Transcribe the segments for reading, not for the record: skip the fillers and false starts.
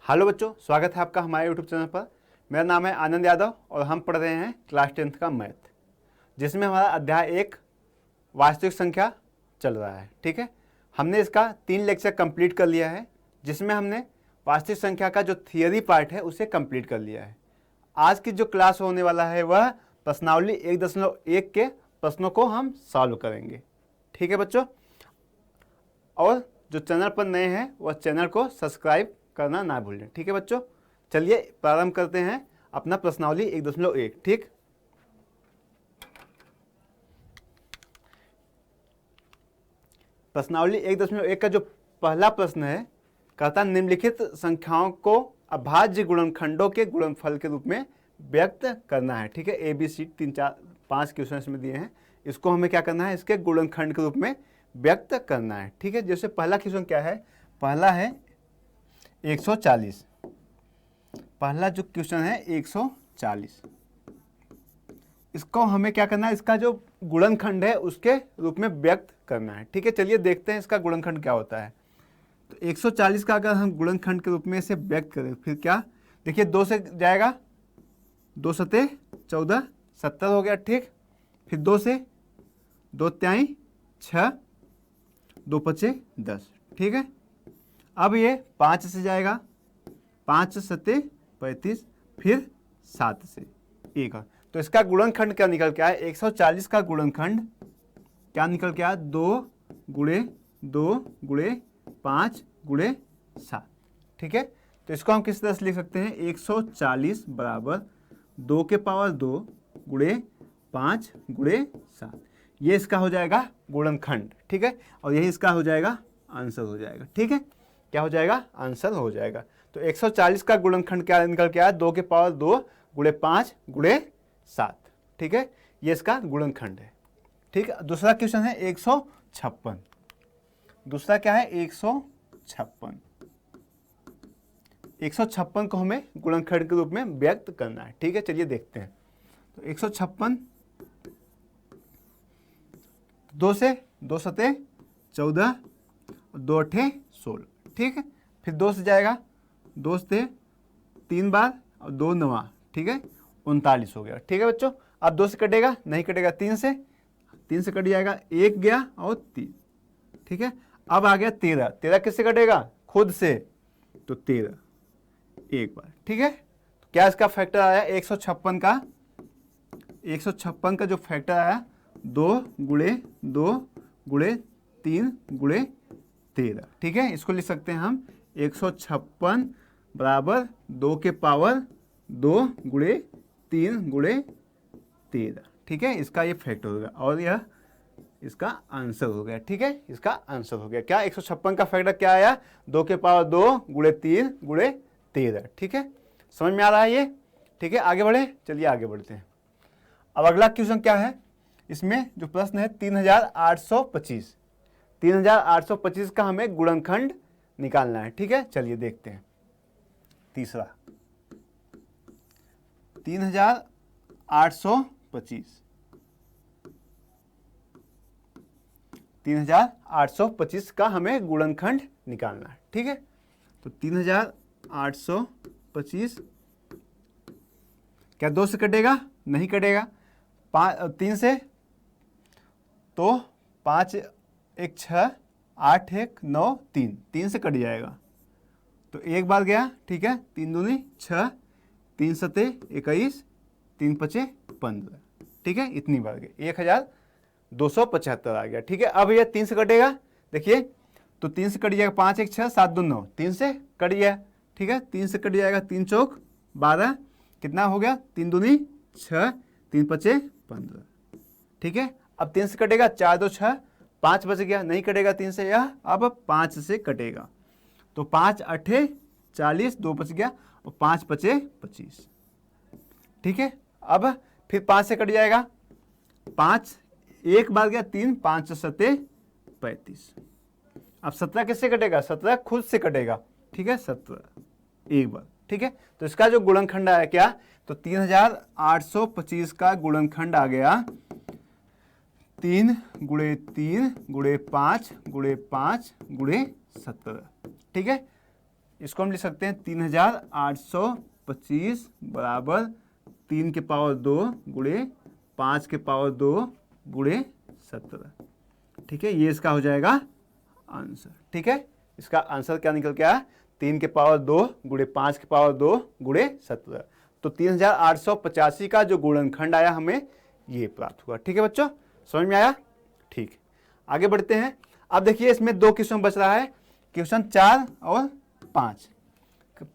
Hello बच्चों, स्वागत है आपका हमारे यूट्यूब चैनल पर। मेरा नाम है आनंद यादव और हम पढ़ रहे हैं क्लास 10th का मैथ, जिसमें हमारा अध्याय 1 वास्तविक संख्या चल रहा है। ठीक है, हमने इसका 3 लेक्चर कंप्लीट कर लिया है, जिसमें हमने वास्तविक संख्या का जो थियरी पार्ट है उसे कंप्लीट कर लिया है। आज की जो क्लास होने वाला है वह प्रश्नावली 1.1 के प्रश्नों को हम सॉल्व करेंगे। ठीक है बच्चों, और जो चैनल पर नए हैं वह चैनल को सब्सक्राइब करना ना भूलें। ठीक है बच्चों, चलिए प्रारंभ करते हैं अपना प्रश्नावली 1.1। ठीक, प्रश्नावली 1.1 का जो पहला प्रश्न है, कहता निम्नलिखित संख्याओं को अभाज्य गुणनखंडों के गुणनफल के रूप में व्यक्त करना है। ठीक है, ए बी सी 3 4 5 क्वेश्चन इसमें दिए हैं, इसको हमें क्या करना है, इसके गुणनखंड के रूप में व्यक्त करना है। ठीक है, जैसे पहला क्वेश्चन क्या है, पहला है 140। पहला जो क्वेश्चन है 140, इसको हमें क्या करना है, इसका जो गुणनखंड है उसके रूप में व्यक्त करना है। ठीक है, चलिए देखते हैं इसका गुणनखंड क्या होता है। तो 140 का अगर हम गुणनखंड के रूप में इसे व्यक्त करें फिर क्या, देखिए 2 से जाएगा, 2 सते 14 70 हो गया। ठीक, फिर 2 से 2 त्याई 6 2 पचे 10। ठीक है, अब ये 5 से जाएगा, 5 सते 35, फिर 7 से 1। तो इसका गुणनखंड क्या निकल के आया, 140 का गुणनखंड क्या निकल के आया, 2 गुणे 2 गुणे 5 गुणे 7। ठीक है, तो इसको हम किस तरह से लिख सकते हैं, 140 बराबर 2 के पावर 2 गुणे 5 गुणे 7। ये इसका हो जाएगा गुणनखंड। ठीक है, और यही इसका हो जाएगा आंसर हो जाएगा। ठीक है, क्या हो जाएगा, आंसर हो जाएगा। तो 140 का गुणनखंड क्या निकल के आया, 2 के पावर 2 गुणे 5 गुणे 7। ठीक है, ये इसका गुणनखंड है। ठीक है, दूसरा क्वेश्चन है 156। दूसरा क्या है, 156। 156 को हमें गुणनखंड के रूप में व्यक्त करना है। ठीक है, चलिए देखते हैं। तो 156, 2 से 2 सते 14 2 अठे 16। ठीक है, फिर 2 से जाएगा, 2 से 3 बार और 2 9। ठीक है, 39 हो गया। ठीक है बच्चों, अब 2 से कटेगा, नहीं कटेगा, 3 से कट जाएगा, 1 गया और 3। ठीक है, अब आ गया 13। 13 किससे कटेगा, खुद से, तो 13 एक बार। ठीक है, तो क्या इसका फैक्टर आया 156 का, 156 का जो फैक्टर आया 2 गुणे 2 गुणे 3 गुणे 13। ठीक है, इसको लिख सकते हैं हम 156 बराबर 2 के पावर 2 गुणे 3 गुणे 13। ठीक है, इसका ये फैक्टर हो गया और यह इसका आंसर हो गया। ठीक है, इसका आंसर हो गया क्या, 156 का फैक्टर क्या आया, 2 के पावर 2 गुणे 3 गुणे 13। ठीक है, समझ में आ रहा है ये। ठीक है, आगे बढ़े, चलिए आगे बढ़ते हैं। अब अगला क्वेश्चन क्या है, इसमें जो प्रश्न है 3825। 3825 का हमें गुणनखंड निकालना है। ठीक है, चलिए देखते हैं। तीसरा 3825, 3825 का हमें गुणनखंड निकालना है। ठीक है, तो 3825 क्या 2 से कटेगा, नहीं कटेगा, 3 से, तो 5 1 6 8 1 9 3, 3 से कट जाएगा, तो एक बार गया। ठीक है, 3 दूनी 6, 3 सते 21, 3 पचे 15। ठीक है, इतनी बार गए, 1275 आ गया। ठीक है, अब ये 3 से कटेगा, देखिए, तो 3 से कट जाएगा, 5 1 6 7 2 9, 3 से कट गया। ठीक है, 3 से कट जाएगा, 3 चौक 12, कितना हो गया, 3 दूनी 6, 3 पचे 15। ठीक है, अब 3 से कटेगा, 4 2 6, 5 बच गया, नहीं कटेगा 3 से, यह अब 5 से कटेगा, तो 5 अठे 40, 2 बच गया और 5 पचे 25। ठीक है, अब फिर 5 से कट जाएगा, 5 एक बार गया, 3 5 सते 35। अब 17 किससे कटेगा, 17 खुद से कटेगा। ठीक है, 17 एक बार। ठीक है, तो इसका जो गुणनखंड आया क्या, तो 3825 का गुणनखंड आ गया 3 गुणे 3 गुणे 5 गुणे 5 गुणे 17। ठीक है, इसको हम लिख सकते हैं 3825 बराबर 3 के पावर 2 गुणे 5 के पावर 2 गुणे 17। ठीक है, ये इसका हो जाएगा आंसर। ठीक है, इसका आंसर क्या निकल के आया, 3 के पावर 2 गुणे 5 के पावर 2 गुणे 17। तो 3885 का जो गुणनखंड आया हमें ये प्राप्त हुआ। ठीक है बच्चों, समझ में आया? ठीक, आगे बढ़ते हैं। अब देखिए इसमें 2 क्वेश्चन बच रहा है, क्वेश्चन 4 और 5।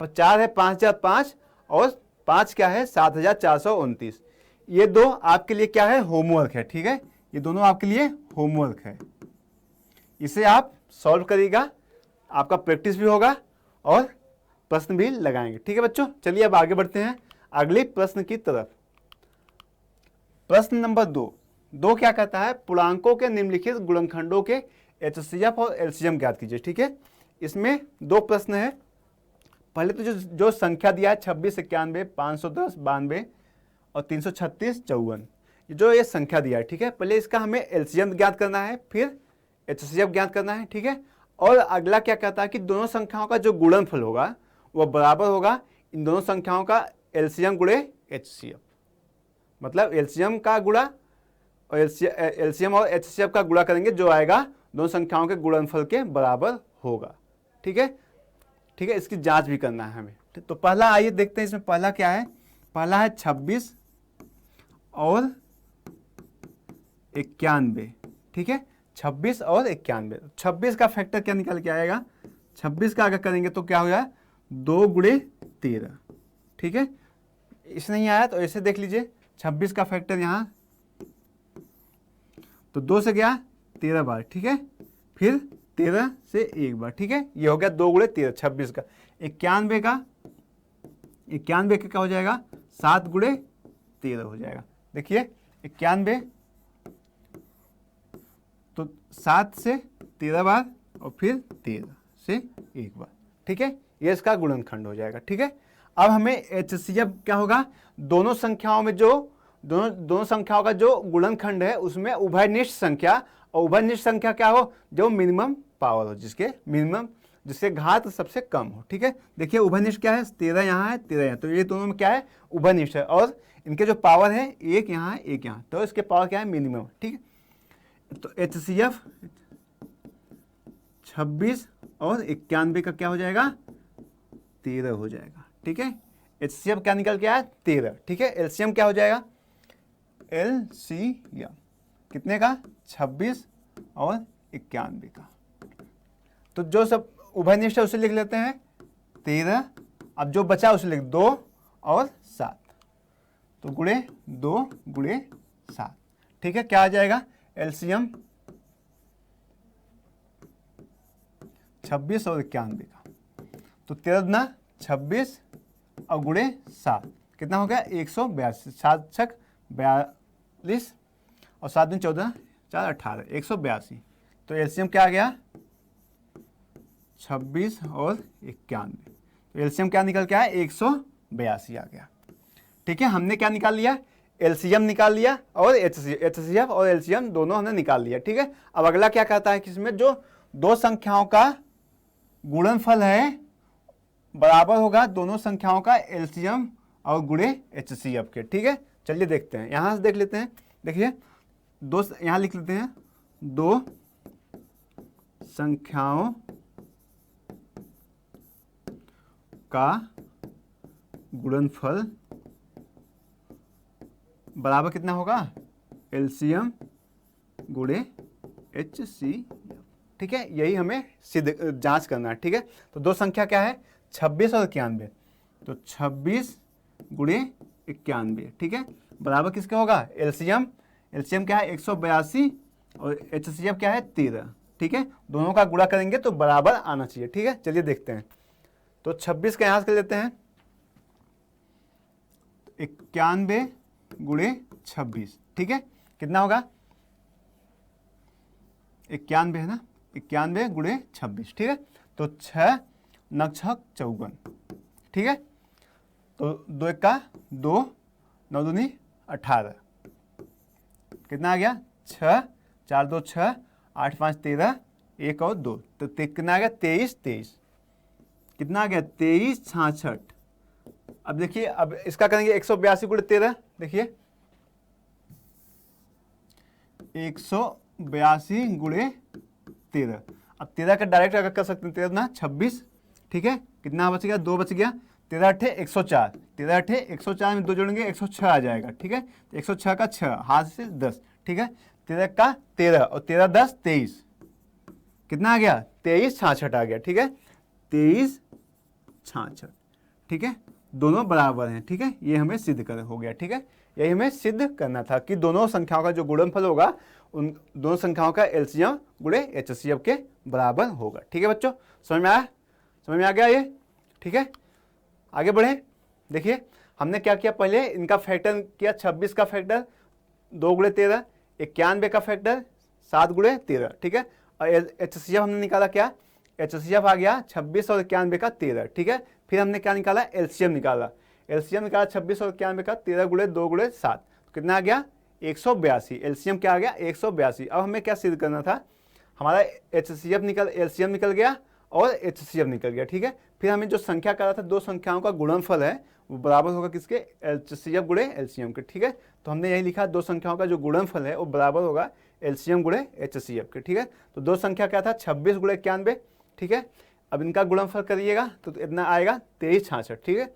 4 है 5005 और 5 क्या है 7429। ये 2 आपके लिए क्या है, होमवर्क है। ठीक है, ये दोनों आपके लिए होमवर्क है, इसे आप सॉल्व करिएगा, आपका प्रैक्टिस भी होगा और प्रश्न भी लगाएंगे। ठीक है बच्चों, चलिए अब आगे बढ़ते हैं अगले प्रश्न की तरफ। प्रश्न नंबर 2 क्या कहता है, पूर्णांकों के निम्नलिखित गुणनखंडों के एचसीएफ और एलसीएम ज्ञात कीजिए। ठीक है, इसमें 2 प्रश्न है। पहले तो जो संख्या दिया है 26, 91, 510, 92 और 336, 54, जो ये संख्या दिया है। ठीक है, पहले इसका हमें एलसीएम ज्ञात करना है, फिर एचसीएफ ज्ञात करना है। ठीक है, और अगला क्या कहता है कि दोनों संख्याओं का जो गुणनफल होगा वो बराबर होगा इन दोनों संख्याओं का एलसीएम गुणे एचसीएफ। मतलब एलसीएम का गुणा और एलसीएम और एचसीएफ का गुणा करेंगे, जो आएगा दोनों संख्याओं के गुणनफल के बराबर होगा। ठीक है, ठीक है, इसकी जांच भी करना है हमें। तो पहला आइए देखते हैं, इसमें पहला क्या है, पहला है 26 और 91। ठीक है, 26 और 91। 26 का फैक्टर क्या निकल के आएगा, 26 का अगर करेंगे तो क्या होगा 2 गुणे 13। ठीक है, इसे नहीं आया तो ऐसे देख लीजिए, 26 का फैक्टर यहाँ तो 2 से गया 13 बार। ठीक है, फिर 13 से 1 बार। ठीक है, ये हो गया 2 गुणे 13 26 का। 91 का क्या हो जाएगा 7 गुणे 13 हो जाएगा। देखिए 91 तो 7 से 13 बार और फिर 13 से 1 बार। ठीक है, ये इसका गुणनखंड हो जाएगा। ठीक है, अब हमें एचसीएफ क्या होगा, दोनों संख्याओं में जो दोनों संख्याओं का जो गुणनखंड है उसमें उभयनिष्ठ संख्या, और उभयनिष्ठ संख्या क्या हो, जो मिनिमम पावर हो, जिसके घात सबसे कम हो। ठीक है, देखिए उभयनिष्ठ क्या है, 13 यहाँ है 13 यहाँ, तो ये दोनों में क्या है उभयनिष्ठ है, और इनके जो पावर है एक यहाँ है एक यहाँ, तो इसके पावर क्या है मिनिमम। ठीक है, तो एचसीएफ 26 और 91 का क्या हो जाएगा 13 हो जाएगा। ठीक है, एचसीएफ क्या निकल के आया 13। ठीक है, एलसीएम क्या हो जाएगा, एलसीएम कितने का 26 और 91 का। तो जो सब उभयनिष्ठ है उसे लिख लेते हैं 13, अब जो बचा उसे लिख 2 और 7, तो गुणे 2 गुणे 7। ठीक है, क्या आ जाएगा एलसीएम 26 और 91 का, तो 13 दूना 26 और गुणे 7 कितना हो गया 182, 7 छक 42 और 7 दिन 14 4 18 182। तो एलसीएम क्या आ गया 26 और 91, तो एलसीएम क्या निकल के आया 182 आ गया। ठीक है, हमने क्या निकाल लिया, एलसीएम निकाल लिया और एचसीएफ और एलसीएम दोनों हमने निकाल लिया। ठीक है, अब अगला क्या कहता है कि इसमें जो दो संख्याओं का गुणनफल है बराबर होगा दोनों संख्याओं का एलसीएम और गुणे एचसीएफ के। ठीक है, चलिए देखते हैं, यहां से देख लेते हैं। देखिए दो, यहां लिख लेते हैं, दो संख्याओं का गुणनफल बराबर कितना होगा एलसीएम गुणे एचसीएफ। ठीक है, यही हमें सिद्ध जांच करना है। ठीक है, तो दो संख्या क्या है 26 और 91, तो 26 गुणे 91। ठीक है, बराबर किसका होगा एलसीएम क्या है 182 और एचसीएफ क्या है 13। ठीक है, दोनों का गुणा करेंगे तो बराबर आना चाहिए। ठीक है, चलिए देखते हैं। तो 26 का यहां से कर लेते हैं 91 गुणे 26। ठीक है, कितना होगा 91 है ना, 91 गुणे 26। ठीक है, तो 6 9 6 54। ठीक है, तो 2 1 का 2 9 दूनी 18 कितना आ गया 6 4 2 6 8 5 13 1 और 2, तो कितना आ गया 23 23। कितना आ गया 2366। अब देखिए, अब इसका करेंगे 182 गुणे 13, देखिए 182 गुणे 13। अब 13 का डायरेक्ट अगर कर सकते हैं 13 ना 26, ठीक है, कितना बच गया 2 बच गया, 13 अठे 104, 13 अठे 104 में 2 जोड़ेंगे 106 आ जाएगा, ठीक है, 106 का 6 हाथ से 10, ठीक है, 13 का 13 और 13 10 23, कितना आ गया 2366 आ गया, ठीक है, 2366, ठीक है, दोनों बराबर हैं, ठीक है, ये हमें सिद्ध कर हो गया, ठीक है, यही हमें सिद्ध करना था कि दोनों संख्याओं का जो गुणनफल होगा उन दोनों संख्याओं का एलसीएम गुणे एचसीएफ के बराबर होगा, ठीक है बच्चों, समझ में आया, समझ में आ गया ये, ठीक है, आगे बढ़े। देखिए हमने क्या किया, पहले इनका फैक्टर किया, 26 का फैक्टर 2 गुणे 13, 91 का फैक्टर 7 गुणे 13, ठीक है, और एचसीएफ हमने निकाला, क्या एचसीएफ आ गया 26 और 91 का 13, ठीक है, फिर हमने क्या निकाला एलसीएम निकाला, 26 और 91 का 13 गुणे 2 गुणे 7, तो कितना आ गया 182, एलसीएम क्या आ गया 182। अब हमें क्या सिद्ध करना था, हमारा एचसीएफ निकल एलसीएम निकल गया और एचसीएफ निकल गया, ठीक है, फिर हमें जो संख्या करा था दो संख्याओं का गुणनफल है वो बराबर होगा किसके एचसीएफ गुणे एलसीएम के, ठीक है, तो हमने यही लिखा दो संख्याओं का जो गुणनफल है वो बराबर होगा एलसीएम गुणे एचसीएफ के, ठीक है, तो दो संख्या क्या था 26 गुणे 91, ठीक है, अब इनका गुणनफल करिएगा तो इतना आएगा 2366, ठीक है,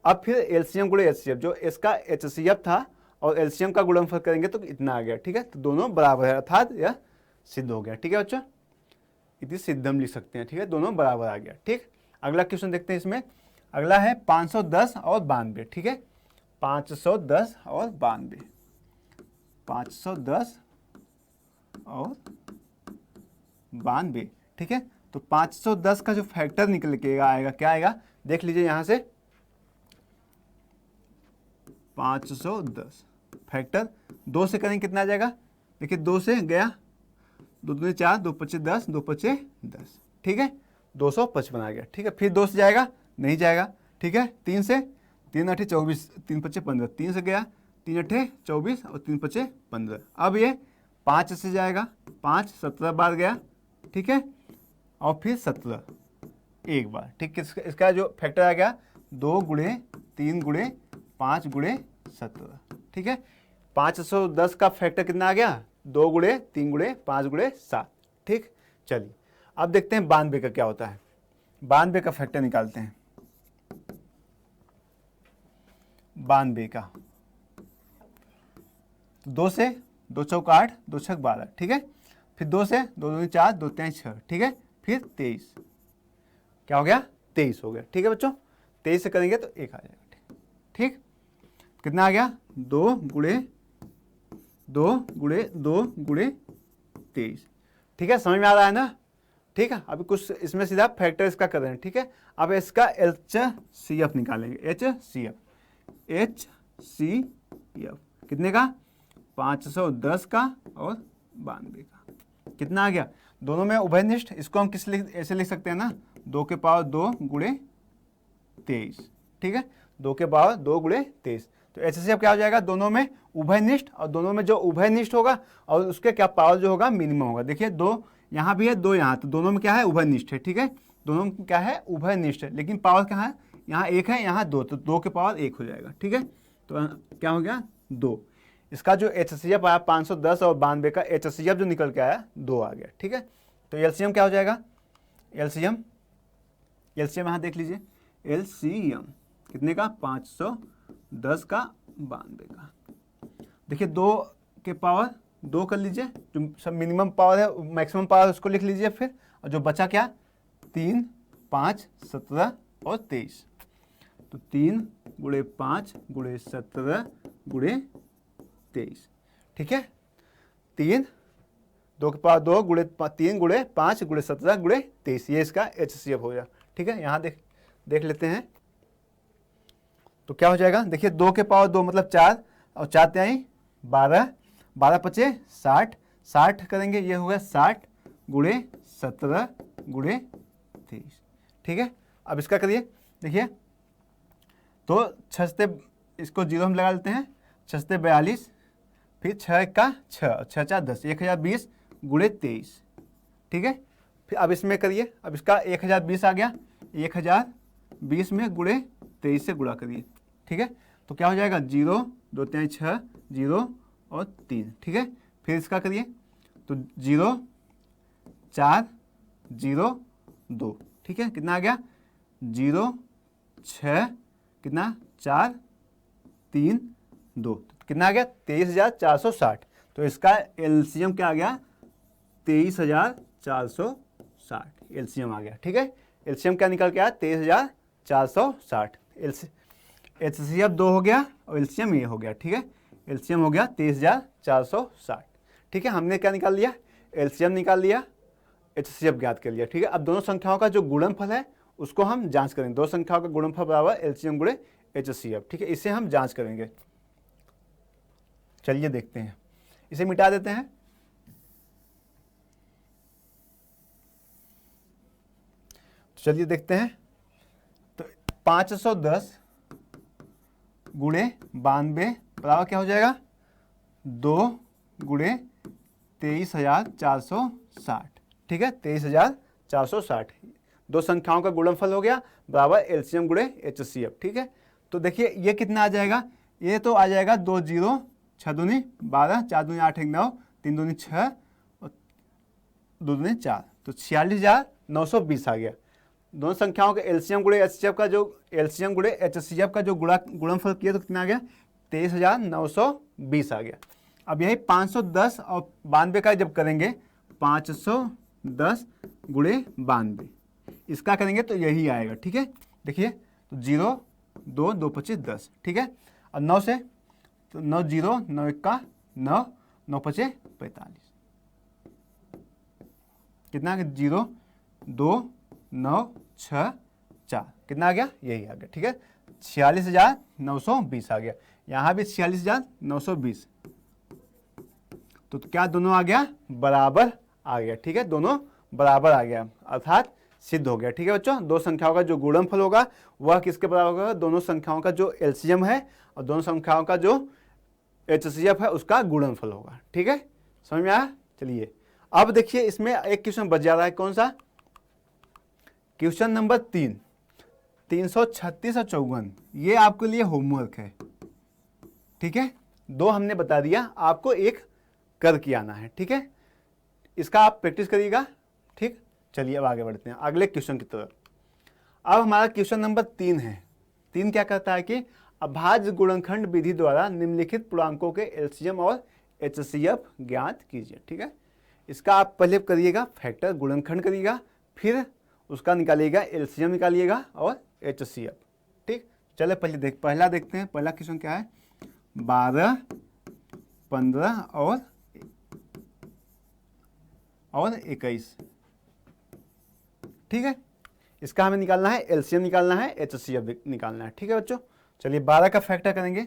अब फिर एलसीएम गुणे एचसीएफ, जो इसका एचसीएफ था और एलसीएम का गुणनफल करेंगे तो इतना आ गया, ठीक है, तो दोनों बराबर है अर्थात यह सिद्ध हो गया, ठीक है बच्चों, इति सिद्धम लिख सकते हैं, ठीक है, दोनों बराबर आ गया, ठीक। अगला क्वेश्चन देखते हैं, इसमें अगला है 510 और 92, ठीक है, 510 और 92, 510 और 92, ठीक है, तो 510 का जो फैक्टर निकल के आएगा क्या आएगा, देख लीजिए यहां से 510 फैक्टर 2 से करेंगे कितना आ जाएगा, देखिए 2 से गया 2 दूनी 4, 2 पच्चे 10, 2 पच्चे 10, ठीक है, 255 आ गया, ठीक है, फिर 2 से जाएगा नहीं जाएगा, ठीक है, 3 से 3 अठे 24, 3 पच्चे 15, 3 से गया 3 अठे 24 और 3 पच्चे 15, अब ये 5 से जाएगा 5 17 बार गया, ठीक है, और फिर 17 एक बार, ठीक है, इसका जो फैक्टर आ गया 2 गुणे 3 गुणे 5 गुणे 17, ठीक है, 510 का फैक्टर कितना आ गया 2 गुणे 3 गुणे 5 गुणे 7, ठीक। चलिए अब देखते हैं 92 का क्या होता है, 92 का फैक्टर निकालते हैं, 92 का 2 से 2 चौक 8, 2 छक 12, ठीक है, फिर 2 से 2 दूनी 4, 2 3 6, ठीक है, फिर 23, क्या हो गया 23 हो गया, ठीक है बच्चों, 23 से करेंगे तो 1 आ जाएगा, ठीक, कितना आ गया 2 गुणे 2 गुणे 2 गुणे 23, ठीक है, समझ में आ रहा है ना, ठीक है, अभी कुछ इसमें सीधा फैक्टर इसका कर रहे हैं, ठीक है, अब इसका एचसीएफ निकालेंगे, एचसीएफ कितने का 510 का और 92 का, कितना आ गया, दोनों में उभयनिष्ठ, इसको हम ऐसे लिख सकते हैं ना 2 के पावर 2 गुणे 23, ठीक है, 2 के पावर 2 गुणे 23, तो एचसीएफ क्या हो जाएगा दोनों में उभयनिष्ठ, और दोनों में जो उभयनिष्ठ होगा और उसके क्या पावर जो होगा मिनिमम होगा, देखिए 2 यहाँ भी है 2 यहाँ, तो दोनों में क्या है उभयनिष्ठ है, ठीक है, दोनों में क्या है उभयनिष्ठ है, लेकिन पावर क्या है यहाँ 1 है यहाँ 2, तो 2 के पावर 1 हो जाएगा, ठीक है, तो क्या हो गया 2, इसका जो एचसीएफ आया 510 और 92 का एचसीएफ जो निकल के आया 2 आ गया, ठीक है, तो एलसीएम क्या हो जाएगा, एलसीएम यहाँ देख लीजिए, एलसीएम कितने का 510 का 92 का, देखिए 2 के पावर 2 कर लीजिए, जो सब मिनिमम पावर है मैक्सिमम पावर उसको लिख लीजिए फिर, और जो बचा क्या 3 5 17 और 23, तो 3 गुणे 5 गुणे 17 गुणे 23, ठीक है, 3 2 के पावर 2 गुणे 3 गुणे 5 गुणे 17 गुणे 23, ये इसका एचसीएफ हो गया, ठीक है, यहाँ देख लेते हैं तो क्या हो जाएगा, देखिए 2 के पावर 2 मतलब 4 और 4 त्याई 12, 12 पचे 60, 60 करेंगे ये होगा 60 गुणे 17 गुणे 23, ठीक है, अब इसका करिए, देखिए तो 6 से इसको 0 हम लगा लेते हैं, 6 से 42, फिर 6 का 6, 6 4 10, 1020 गुणे 23, ठीक है, फिर अब इसमें करिए, अब इसका 1020 आ गया, 1020 में गुणे 23 से गुणा करिए, ठीक है। तो क्या हो जाएगा 0 2 3 6 0 और 3, ठीक है। फिर इसका करिए तो 0 4 0 2, ठीक है। कितना आ गया 0 6 कितना 4 3 2, कितना आ गया 23,460। तो इसका एलसीएम क्या आ गया 23,460 एलसीएम आ गया, ठीक है। एलसीएम क्या निकल के आया 23,460। एचसीएफ 2 हो गया और एलसीएम ये हो गया, ठीक है। एलसीएम हो गया 23,460, ठीक है। हमने क्या निकाल लिया एलसीएम निकाल लिया, एचसीएफ ज्ञात कर लिया, ठीक है। अब दोनों संख्याओं का जो गुणनफल है उसको हम जांच करेंगे। दो संख्याओं का गुणनफल बराबर एलसीएम गुणे एचसीएफ, ठीक है। इसे हम जांच करेंगे। चलिए देखते हैं, इसे मिटा देते हैं। चलिए देखते हैं। तो 510 गुणे 92 बराबर क्या हो जाएगा 2 गुणे 23,460, ठीक है। 23,460 दो संख्याओं का गुणनफल हो गया बराबर एलसीएम गुणे एचसीएफ, ठीक है। तो देखिए ये कितना आ जाएगा, ये तो आ जाएगा 2 0 6 दूनी 12 4 दूनी 8 1 9 3 दूनी 6 और 2 दूनी 4, तो 46,920 आ गया। दोनों संख्याओं के एलसीएम गुणे एचसीएफ का जो एलसीएम गुणे एचसीएफ का जो गुणनफल किया तो कितना आ गया 23,920 आ गया। अब यही 510 और 92 का जब करेंगे 510 गुणे 92 इसका करेंगे तो यही आएगा, ठीक है। देखिए तो 0 2 2 25 10, ठीक है। और 9 से तो 9 0 9 1 का 9 9 5 45, कितना आ गया 0 2 9 6 4, कितना आ गया यही आ गया, ठीक है। 46,920 आ गया। यहाँ भी 46,920, तो क्या दोनों आ गया बराबर आ गया, ठीक है। दोनों बराबर आ गया अर्थात सिद्ध हो गया, ठीक है बच्चों। दो संख्याओं का जो गुणनफल होगा वह किसके बराबर होगा, दोनों संख्याओं का जो एलसीएम है और दोनों संख्याओं का जो एचसीएफ है उसका गुणनफल होगा, ठीक है। समझ में आया। चलिए अब देखिए इसमें एक क्वेश्चन बच जा रहा है, कौन सा क्वेश्चन नंबर 3 336 और 54, ये आपके लिए होमवर्क है, ठीक है। दो हमने बता दिया, आपको एक करके आना है, ठीक है। इसका आप प्रैक्टिस करिएगा, ठीक। चलिए अब आगे बढ़ते हैं अगले क्वेश्चन की तरफ। अब हमारा क्वेश्चन नंबर 3 है। 3 क्या कहता है कि अभाज्य गुणनखंड विधि द्वारा निम्नलिखित पूर्णांकों के एलसीएम और एचसीएफ ज्ञात कीजिए, ठीक है। इसका आप पहले करिएगा फैक्टर गुणनखंड करिएगा, फिर उसका निकालिएगा एलसीएम निकालिएगा और एचसीएफ, ठीक। चले पहला देखते हैं। पहला क्वेश्चन क्या है 12 15 और 21, ठीक है। इसका हमें निकालना है एलसीएम निकालना है एचसीएफ निकालना है, ठीक है बच्चों। चलिए 12 का फैक्टर करेंगे।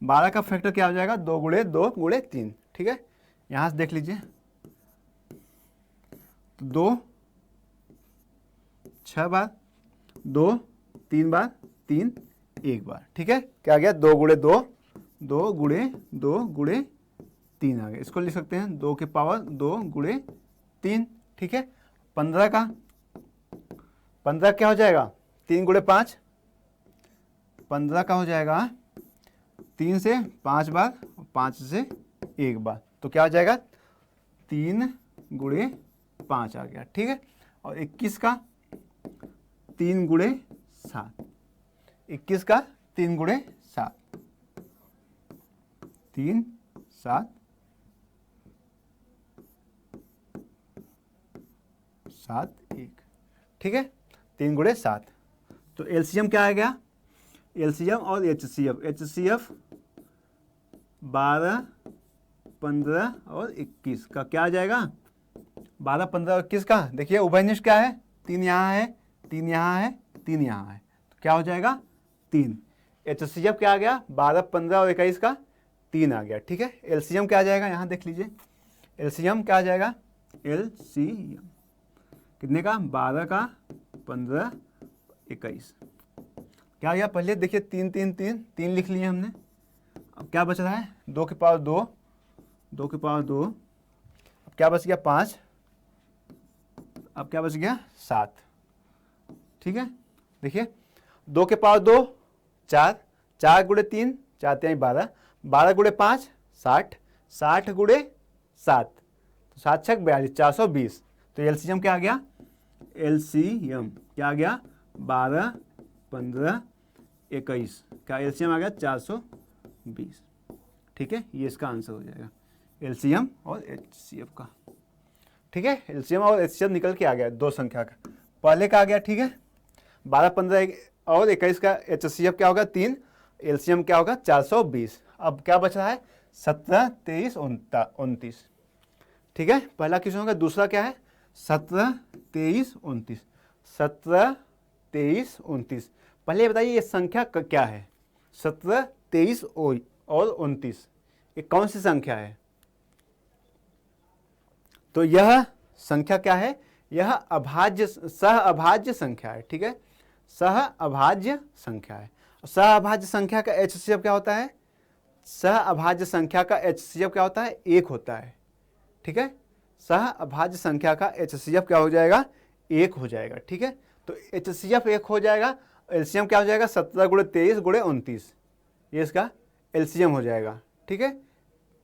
12 का फैक्टर क्या हो जाएगा 2 गुणे 2 गुणे 3, ठीक है। यहां से देख लीजिए 2 6 बार 2 3 बार 3 1 बार, ठीक है। क्या आ गया 2 गुणे 2 2 गुणे 2 गुणे 3 आ गया। इसको लिख सकते हैं 2 के पावर 2 गुणे 3, ठीक है। 15 का 15 क्या हो जाएगा 3 गुणे 5, 15 का हो जाएगा 3 से 5 बार 5 से 1 बार, तो क्या हो जाएगा 3 गुणे 5 आ गया, ठीक है। और 21 का 3 गुणे 7, 21 का 3 गुणे 7 3 7 7 1, ठीक है। 3 गुणे 7, तो एलसीएम क्या आ गया एलसीएम और एचसीएफ। एचसीएफ 12 15 और 21 का क्या आ जाएगा 12 15 और 21 का। देखिए उभयनिष्ठ क्या है 3 यहाँ है 3 यहाँ है 3 यहाँ है, तो क्या हो जाएगा 3। एचसीएफ क्या आ गया 12 15 और 21 का 3 आ गया, ठीक है। एलसीएम क्या आ जाएगा यहाँ देख लीजिए। एलसीएम क्या आ जाएगा एलसीएम कितने का 12 का 15 21, क्या आ गया पहले देखिए 3 3 3 3 लिख लिए हमने। अब क्या बच रहा है 2 के पावर 2 2 के पावर 2, अब क्या बच गया 5, अब क्या बच गया 7, ठीक है, देखिए 2 के पावर 2 4, 4 गुणे 3 4 3 12, 12 गुणे 5 60, 60 गुणे 7 तो 7 छक 42 420। तो एलसीएम क्या आ गया, एलसीएम क्या आ गया 12 15 21 का एलसीएम आ गया 420। ठीक है, ये इसका आंसर हो जाएगा एलसीएम और एचसीएफ का। ठीक है, एलसीएम और एचसीएफ निकल के आ गया दो संख्या का, पहले का आ गया। ठीक है, 12 15 और 21 का एचसीएफ क्या होगा 3, एलसीएम क्या होगा 420। अब क्या बच रहा है 17 23 29। ठीक है, पहला क्वेश्चन होगा। दूसरा क्या है 17 23 29, 17 23 29। पहले ये बताइए ये संख्या क्या है, 17 23 और 29 ये कौन सी संख्या है। तो यह संख्या क्या है, यह अभाज्य सह अभाज्य संख्या है। ठीक है, सह अभाज्य संख्या है। सह अभाज्य संख्या का एचसीएफ क्या होता है, सह अभाज्य संख्या का एचसीएफ क्या होता है 1 होता है। ठीक है, सह अभाज्य संख्या का एचसीएफ क्या हो जाएगा 1 हो जाएगा। ठीक है, तो एचसीएफ 1 हो जाएगा, एलसीएम क्या हो जाएगा 17 गुणे 23 गुणे 29, ये इसका एलसीएम हो जाएगा। ठीक है,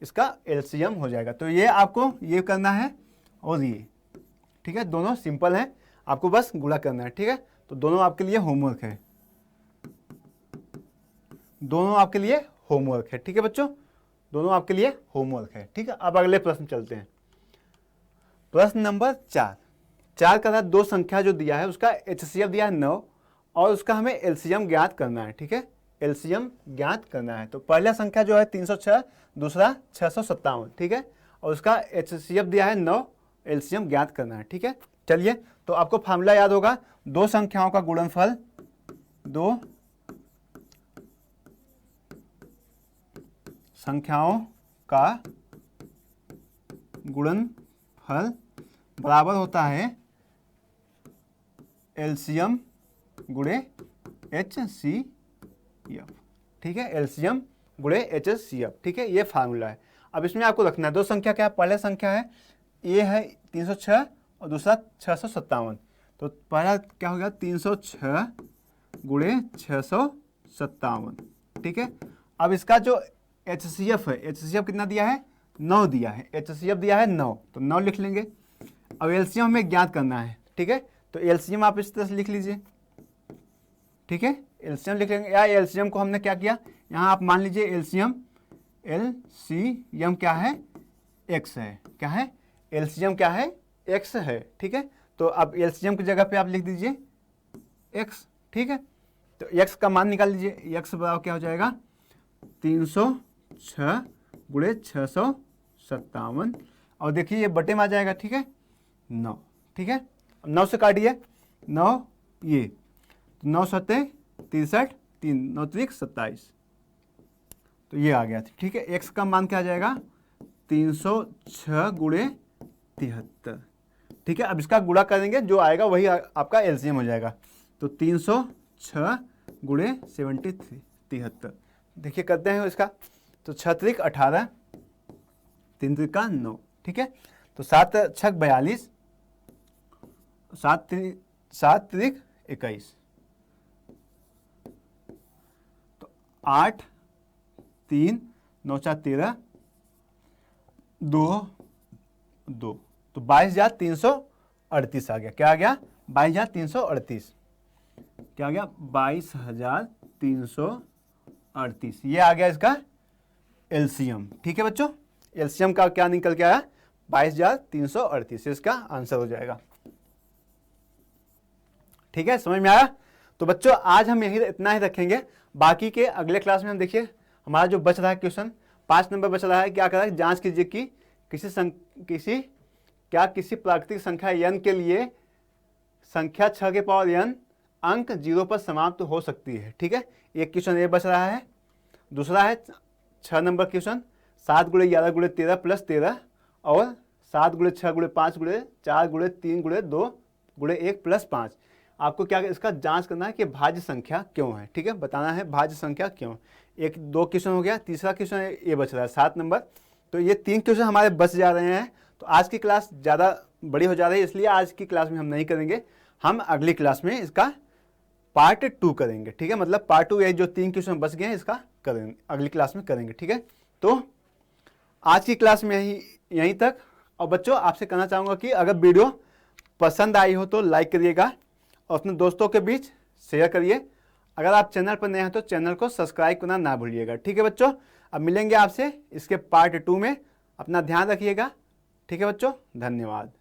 इसका एलसीएम हो जाएगा। तो ये आपको ये करना है और ये, ठीक है, दोनों सिंपल हैं, आपको बस गुणा करना है। ठीक है, तो दोनों आपके लिए होमवर्क है, दोनों आपके लिए होमवर्क है। ठीक है बच्चों, दोनों आपके लिए होमवर्क है। ठीक है, अब अगले प्रश्न चलते हैं। प्रश्न नंबर 4 का था दो संख्या जो दिया है उसका एचसीएफ दिया है 9 और उसका हमें एलसीएम ज्ञात करना है। ठीक है, एलसीएम ज्ञात करना है। तो पहला संख्या जो है 306, दूसरा 657। ठीक है, और उसका एचसीएफ दिया है 9, एलसीएम ज्ञात करना है। ठीक है, चलिए तो आपको फार्मूला याद होगा, दो संख्याओं का गुणनफल, दो संख्याओं का गुणनफल बराबर होता है एलसीएम गुणे एचसीएफ। ठीक है, एलसीएम गुणे एचसीएफ। ठीक है, ये फार्मूला है। अब इसमें आपको रखना है दो संख्या क्या है, पहला संख्या है ए है 306 और दूसरा 657। तो पहला क्या हो गया 306 गुणे 657। ठीक है, अब इसका जो एचसीएफ है, एचसीएफ कितना दिया है 9 दिया है, एचसीएफ दिया है 9, तो 9 लिख लेंगे। अब एलसीएम हमें ज्ञात करना है। ठीक है, तो एलसीएम आप इस तरह से लिख लीजिए। ठीक है, एलसीएम लिख लेंगे, या एलसीएम को हमने क्या किया, यहाँ आप मान लीजिए एलसीएम क्या है x है, क्या है एलसीएम क्या है x है। ठीक है, तो अब एलसीएम की जगह पे आप लिख दीजिए x। ठीक है, तो x का मान निकाल लीजिए, x बराबर क्या हो जाएगा 306 गुणे 657 और देखिए ये बटे में आ जाएगा। ठीक है, 9। ठीक है, 9 से काटिए, 9 ये 9 7 63, 3 9 3 27, तो ये आ गया। ठीक है, x का मान क्या आ जाएगा 306 गुणे 73। ठीक है, अब इसका गुणा करेंगे, जो आएगा वही आपका एलसीएम हो जाएगा। तो 306 गुणे 73। देखिए करते हैं इसका, तो 6 त्रिक 18, 3 त्रिका 9। ठीक है, तो 7 छक 42, 7 त्रिक 21, तो 8 3 9 4 13 2 2, तो 22,338 आ गया। क्या आ गया 22,338, क्या आ गया 22,338, ये आ गया इसका एलसीएम। ठीक है बच्चों, एलसीएम का क्या निकल के आया 22,338, इसका आंसर हो जाएगा। ठीक है, समझ में आया। तो बच्चों आज हम यही इतना ही रखेंगे, बाकी के अगले क्लास में हम देखिए हमारा जो बच रहा है क्वेश्चन 5 नंबर बच रहा है। क्या कर रहा है, जांच कीजिए कि किसी प्राकृतिक संख्या n के लिए संख्या 6 के पावर n अंक 0 पर समाप्त हो सकती है। ठीक है, एक क्वेश्चन ये बच रहा है। दूसरा है 6 नंबर क्वेश्चन 7 गुणे 11 गुणे 13 प्लस 13 और 7 गुणे 6 गुणे 5 गुणे 4 गुणे 3 गुणे 2 गुणे 1 प्लस 5। आपको क्या इसका जांच करना है कि भाज्य संख्या क्यों है। ठीक है, बताना है भाज्य संख्या क्यों। एक 2 क्वेश्चन हो गया, तीसरा क्वेश्चन ये बच रहा है 7 नंबर। तो ये 3 क्वेश्चन हमारे बच जा रहे हैं। तो आज की क्लास ज़्यादा बड़ी हो जा रही है, इसलिए आज की क्लास में हम नहीं करेंगे, हम अगली क्लास में इसका पार्ट 2 करेंगे, ठीक है। मतलब पार्ट 2 ये जो 3 क्वेश्चन बच गए हैं इसका करेंगे, अगली क्लास में करेंगे, ठीक है। तो आज की क्लास में यहीं तक। और बच्चों आपसे कहना चाहूँगा कि अगर वीडियो पसंद आई हो तो लाइक करिएगा और अपने दोस्तों के बीच शेयर करिए। अगर आप चैनल पर नए हैं तो चैनल को सब्सक्राइब करना ना भूलिएगा, ठीक है बच्चों। अब मिलेंगे आपसे इसके पार्ट 2 में। अपना ध्यान रखिएगा, ठीक है बच्चों, धन्यवाद।